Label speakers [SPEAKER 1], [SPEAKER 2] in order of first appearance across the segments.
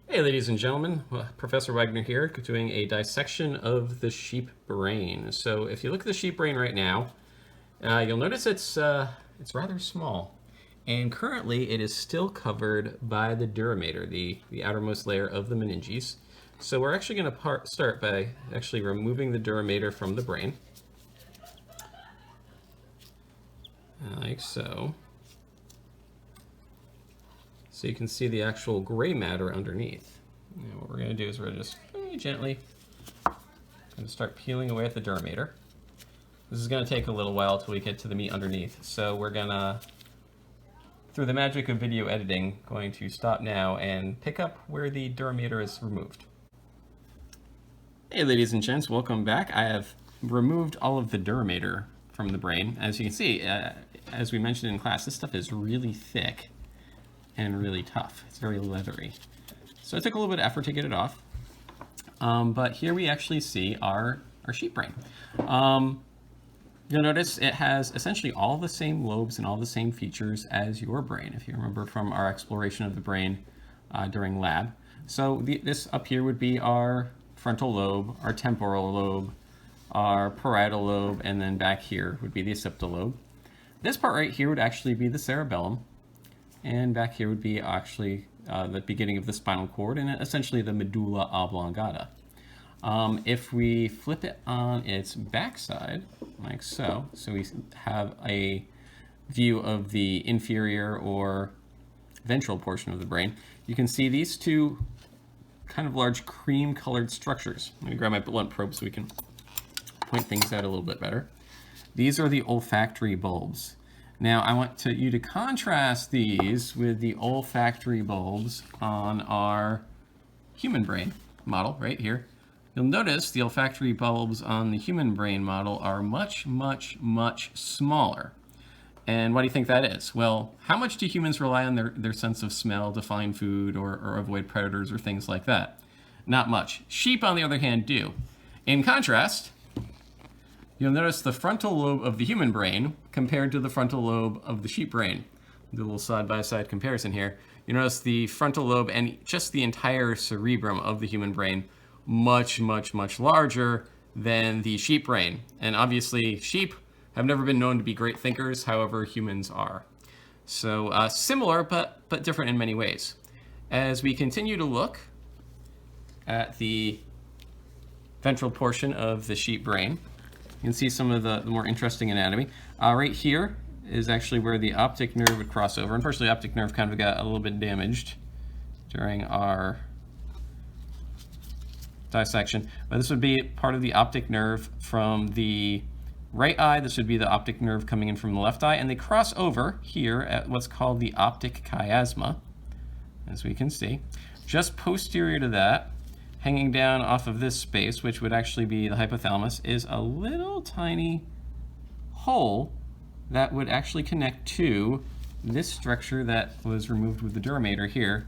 [SPEAKER 1] Hey ladies and gentlemen, Professor Wagner here doing a dissection of the sheep brain. So if you look at the sheep brain right now, you'll notice it's rather small. And currently it is still covered by the dura mater, the outermost layer of the meninges. So we're actually going to start by actually removing the dura mater from the brain. Like so. So you can see the actual gray matter underneath. And what we're going to do is we're just gently going to start peeling away at the dura mater. This is going to take a little while till we get to the meat underneath. So we're going to, through the magic of video editing, going to stop now and pick up where the dura mater is removed. Hey ladies and gents, welcome back. I have removed all of the dura mater from the brain. As you can see, as we mentioned in class, this stuff is really thick and really tough. It's very leathery. So it took a little bit of effort to get it off. But here we actually see our sheep brain. You'll notice it has essentially all the same lobes and all the same features as your brain, if you remember from our exploration of the brain during lab. So this up here would be our frontal lobe, our temporal lobe, our parietal lobe, and then back here would be the occipital lobe. This part right here would actually be the cerebellum. And back here would be actually the beginning of the spinal cord and essentially the medulla oblongata. If we flip it on its backside, like so we have a view of the inferior or ventral portion of the brain, you can see these two kind of large cream-colored structures. Let me grab my blunt probe so we can point things out a little bit better. These are the olfactory bulbs. Now I want you to contrast these with the olfactory bulbs on our human brain model right here. You'll notice the olfactory bulbs on the human brain model are much, much, much smaller. And what do you think that is? Well, how much do humans rely on their sense of smell to find food or avoid predators or things like that? Not much. Sheep, on the other hand, do. In contrast, you'll notice the frontal lobe of the human brain compared to the frontal lobe of the sheep brain. Do a little side-by-side comparison here. You notice the frontal lobe and just the entire cerebrum of the human brain much, much, much larger than the sheep brain. And obviously, sheep have never been known to be great thinkers, however, humans are. So similar, but different in many ways. As we continue to look at the ventral portion of the sheep brain, you can see some of the more interesting anatomy. Right here is actually where the optic nerve would cross over. Unfortunately, the optic nerve kind of got a little bit damaged during our dissection. But this would be part of the optic nerve from the right eye. This would be the optic nerve coming in from the left eye. And they cross over here at what's called the optic chiasma, as we can see. Just posterior to that, hanging down off of this space, which would actually be the hypothalamus, is a little tiny hole that would actually connect to this structure that was removed with the dura mater here,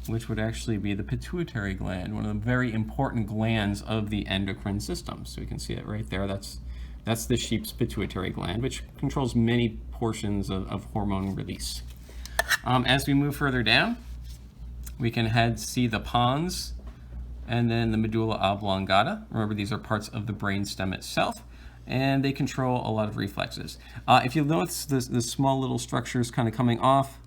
[SPEAKER 1] which would actually be the pituitary gland, one of the very important glands of the endocrine system. So you can see it right there. That's the sheep's pituitary gland, which controls many portions of hormone release. As we move further down, we can see the pons, and then the medulla oblongata. Remember, these are parts of the brainstem itself, and they control a lot of reflexes. If you notice the small little structures kind of coming off,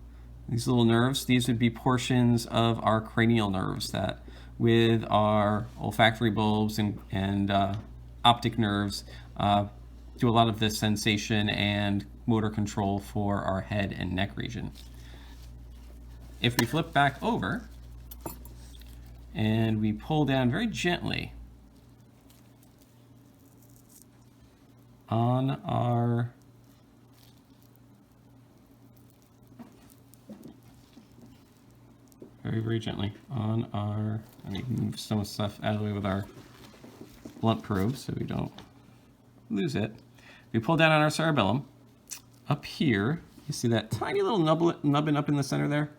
[SPEAKER 1] these little nerves, these would be portions of our cranial nerves that, with our olfactory bulbs and optic nerves, do a lot of the sensation and motor control for our head and neck region. If we flip back over, and we pull down very gently on our very gently on our, let me move some stuff out of the way with our blunt probe so we don't lose it. We pull down on our cerebellum. Up here, you see that tiny little nubbin up in the center there,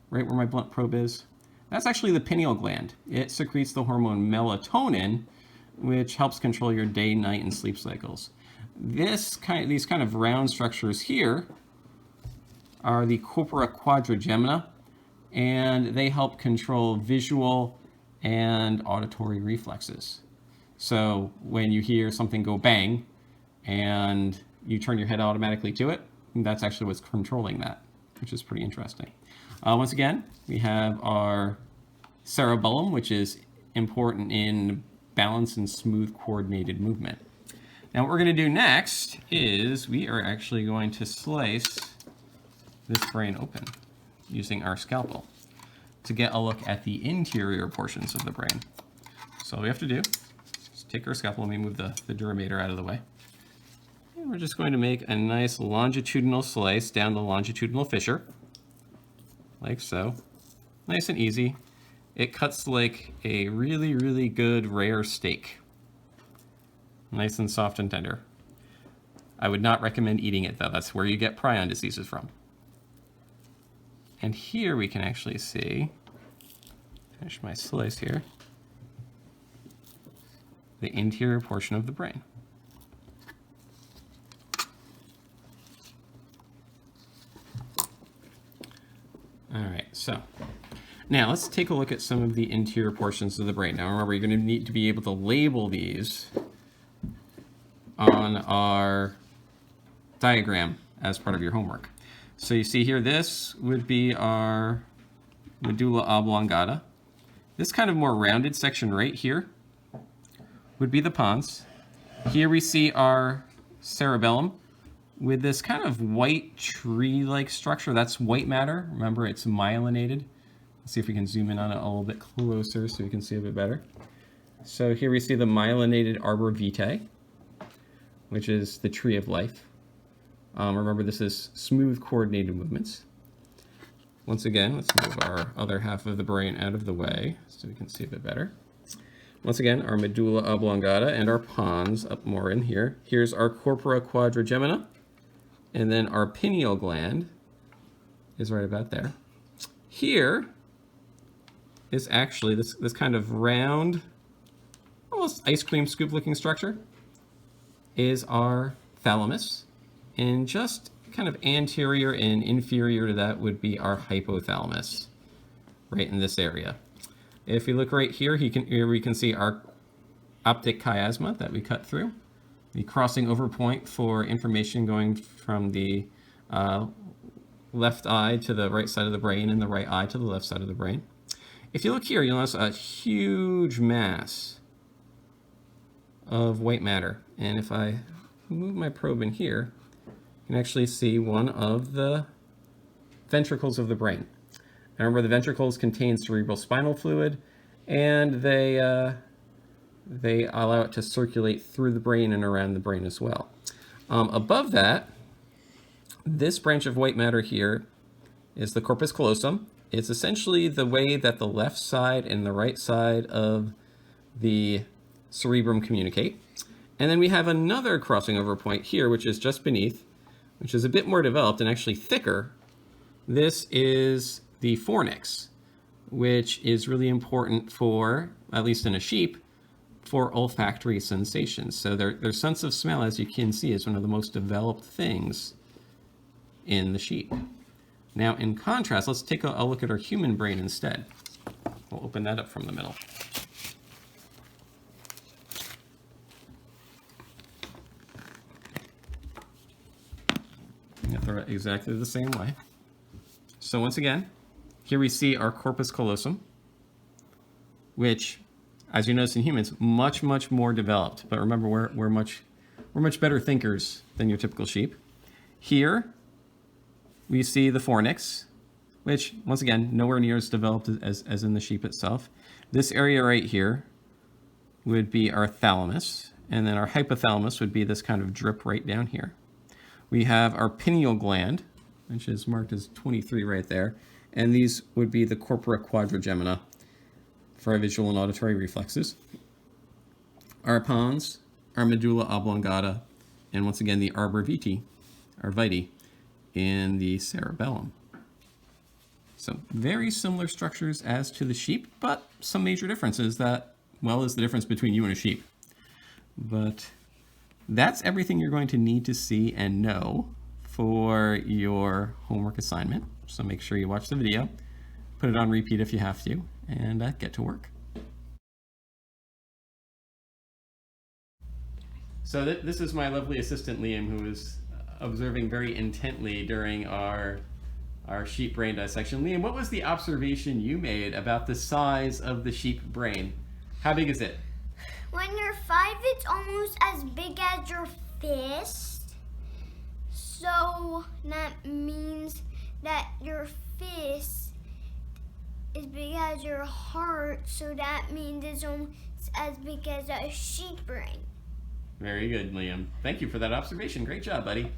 [SPEAKER 1] right where my blunt probe is? That's actually the pineal gland. It secretes the hormone melatonin, which helps control your day, night, and sleep cycles. These kind of round structures here are the Corpora Quadrigemina. and they help control visual and auditory reflexes. So when you hear something go bang and you turn your head automatically to it, that's actually what's controlling that, which is pretty interesting. Once again, we have our cerebellum, which is important in balance and smooth coordinated movement. Now what we're going to do next is we are actually going to slice this brain open using our scalpel to get a look at the interior portions of the brain. So all we have to do is take our scalpel, let me move the Dura out of the way. And we're just going to make a nice longitudinal slice down the longitudinal fissure, like so. Nice and easy. It cuts like a really, really good rare steak. Nice and soft and tender. I would not recommend eating it though. That's where you get prion diseases from. And here we can actually see, finish my slice here, the interior portion of the brain. All right, so now let's take a look at some of the interior portions of the brain. Now remember, you're going to need to be able to label these on our diagram as part of your homework. So you see here, this would be our Medulla Oblongata. This kind of more rounded section right here would be the pons. Here we see our cerebellum with this kind of white tree-like structure. That's white matter. Remember, it's myelinated. Let's see if we can zoom in on it a little bit closer so we can see a bit better. So here we see the myelinated arbor vitae, which is the tree of life. Remember, this is smooth coordinated movements. Once again, let's move our other half of the brain out of the way so we can see a bit better. Once again, our medulla oblongata and our pons up more in here. Here's our corpora quadrigemina, and then our pineal gland is right about there. Here is actually this kind of round, almost ice cream scoop looking structure is our thalamus, and just kind of anterior and inferior to that would be our hypothalamus, right in this area. If you look right here, here we can see our optic chiasma that we cut through, the crossing over point for information going from the left eye to the right side of the brain and the right eye to the left side of the brain. If you look here, you'll notice a huge mass of white matter. And if I move my probe in here, you can actually see one of the ventricles of the brain. Now remember, the ventricles contain cerebral spinal fluid, and they allow it to circulate through the brain and around the brain as well. Above that, this branch of white matter here is the Corpus Callosum. It's essentially the way that the left side and the right side of the cerebrum communicate. And then we have another crossing over point here, which is just beneath, which is a bit more developed and actually thicker. This is the fornix, which is really important for, at least in a sheep, for olfactory sensations. So their sense of smell, as you can see, is one of the most developed things in the sheep. Now, in contrast, let's take a look at our human brain instead. We'll open that up from the middle. I'm going to throw it exactly the same way. So once again, here we see our corpus callosum, which, as you notice in humans, much more developed. But remember, we're much better thinkers than your typical sheep. Here we see the fornix, which once again, nowhere near as developed as in the sheep itself. This area right here would be our thalamus, and then our hypothalamus would be this kind of drip right down here. We have our pineal gland, which is marked as 23 right there, and these would be the corpora quadrigemina for our visual and auditory reflexes. Our pons, our medulla oblongata, and once again the arbor vitae, or vitae, in the cerebellum. So very similar structures as to the sheep, but some major differences that, well, is the difference between you and a sheep. But that's everything you're going to need to see and know for your homework assignment. So make sure you watch the video. put it on repeat if you have to, and get to work. So this is my lovely assistant Liam, who is observing very intently during our sheep brain dissection. Liam, what was the observation you made about the size of the sheep brain? How big is it?
[SPEAKER 2] When you're 5, it's almost as big as your fist. So that means that your fist is big as your heart. So that means it's almost as big as a sheep brain.
[SPEAKER 1] Very good, Liam. Thank you for that observation. Great job, buddy.